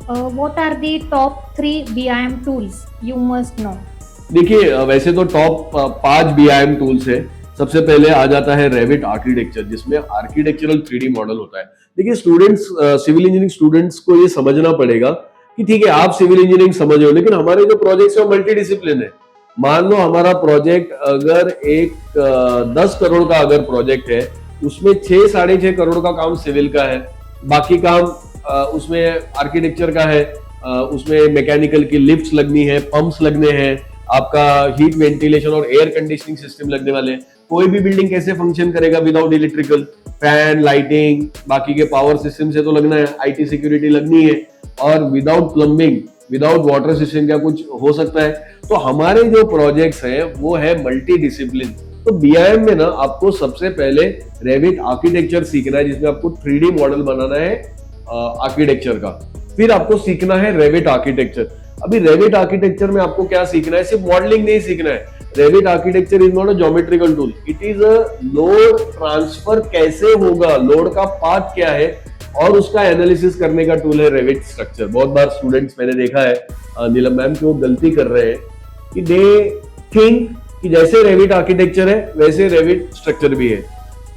What are the top three BIM tools you must know? देखिए वैसे तो top 5 BIM tools है। सबसे पहले आ जाता है रेविट आर्किटेक्चर, जिसमें आर्किटेक्चरल 3D मॉडल होता है। देखिए स्टूडेंट्स, सिविल इंजीनियरिंग स्टूडेंट्स को ये समझना पड़ेगा कि ठीक है आप सिविल इंजीनियरिंग समझ हो, लेकिन हमारे जो प्रोजेक्ट्स है वो मल्टी डिसिप्लिन है। मान लो हमारा प्रोजेक्ट अगर एक 10 करोड़ का अगर प्रोजेक्ट है, उसमें 6 साढ़े 6 करोड़ का काम सिविल का है, बाकी काम उसमें आर्किटेक्चर का है। उसमें मैकेनिकल की लिफ्ट्स लगनी है, पंप्स लगने हैं, आपका हीट वेंटिलेशन और एयर कंडीशनिंग सिस्टम लगने वाले हैं। कोई भी बिल्डिंग कैसे फंक्शन करेगा विदाउट इलेक्ट्रिकल, फैन, लाइटिंग, बाकी के पावर सिस्टम से तो लगना है, आईटी सिक्योरिटी लगनी है, और without plumbing, without water system क्या कुछ हो सकता है। तो हमारे जो प्रोजेक्ट्स हैं वो है मल्टी डिसिप्लिन। तो बीआईएम में ना आपको सबसे पहले रेविट आर्किटेक्चर सीखना है, जिसमें आपको 3D मॉडल बनाना है आर्किटेक्चर का। फिर आपको सीखना है रेविट आर्किटेक्चर। अभी रेविट आर्किटेक्चर में आपको क्या सीखना है, सिर्फ मॉडलिंग नहीं सीखना है। Revit architecture is not a geometrical tool, it is a load transfer कैसे होगा, लोड का पाथ क्या है, और उसका एनालिसिस करने का टूल है रेविट स्ट्रक्चर। बहुत बार स्टूडेंट्स मैंने देखा है नीलम मैम की वो गलती कर रहे हैं कि दे थिंक कि जैसे रेविट आर्किटेक्चर है वैसे रेविट स्ट्रक्चर भी है।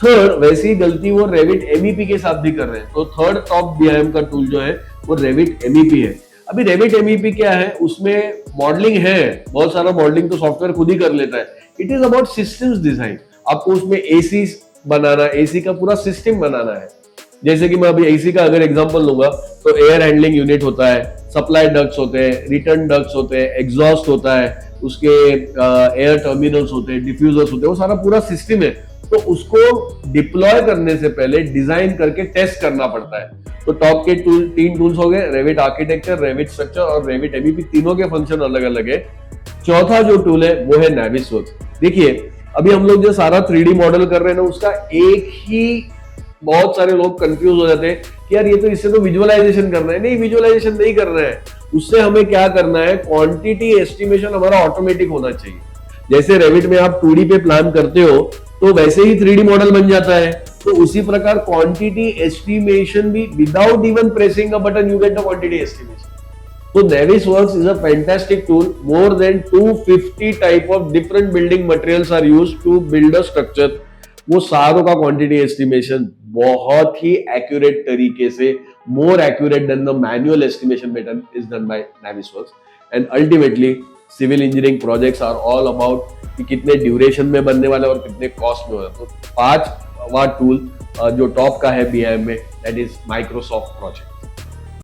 थर्ड, वैसी गलती वो रेविट एमईपी के साथ भी कर रहे हैं। तो थर्ड टॉप बीआईएम का टूल जो है वो रेविट एमईपी है। अभी रेविट एमईपी क्या है, उसमें मॉडलिंग है, बहुत सारा मॉडलिंग तो सॉफ्टवेयर खुद ही कर लेता है। It is about systems design. आपको उसमें एसी बनाना, एसी का पूरा सिस्टम बनाना है। जैसे कि मैं अभी एसी का अगर एग्जांपल लूंगा तो एयर हैंडलिंग यूनिट होता है, सप्लाई डक्ट्स होते हैं, रिटर्न डक्ट्स होते हैं, एग्जॉस्ट होता है, उसके एयर टर्मिनल्स होते हैं, डिफ्यूजर्स होते हैं, वो सारा पूरा सिस्टम है। तो उसको डिप्लॉय करने से पहले डिजाइन करके टेस्ट करना पड़ता है। तो टॉप के टूल 3 टूल्स हो गए, रेविट आर्किटेक्चर, रेविट स्ट्रक्चर और रेविट एमईपी। तीनों के फंक्शन अलग अलग है। चौथा जो टूल है वो है नाविसवर्क्स। देखिए अभी हम लोग जो सारा 3D मॉडल कर रहे हैं ना, उसका एक ही, बहुत सारे लोग कंफ्यूज हो जाते हैं कि यार ये तो इससे तो विजुअलाइजेशन करना है। नहीं, विजुअलाइजेशन नहीं करना है। उससे हमें क्या करना है, क्वांटिटी एस्टिमेशन हमारा ऑटोमेटिक होना चाहिए। जैसे रेविट में आप 2D पे प्लान करते हो तो वैसे ही 3D मॉडल बन जाता है। तो उसी प्रकार क्वांटिटी एस्टिमेशन भी, without even pressing a button you get the quantity estimation. So Navisworks is a fantastic tool. More than 250 type of different building materials are used to build a structure. वो सारों का quantity estimation बहुत ही accurate तरीके से, more accurate than the manual estimation method, is done by Navisworks. And ultimately civil engineering projects are all about कि कितने duration में बनने वाले और कितने कॉस्ट में हो रहे। तो 5वां टूल जो टॉप का है बीआईएम में, दैट इज माइक्रोसॉफ्ट प्रोजेक्ट।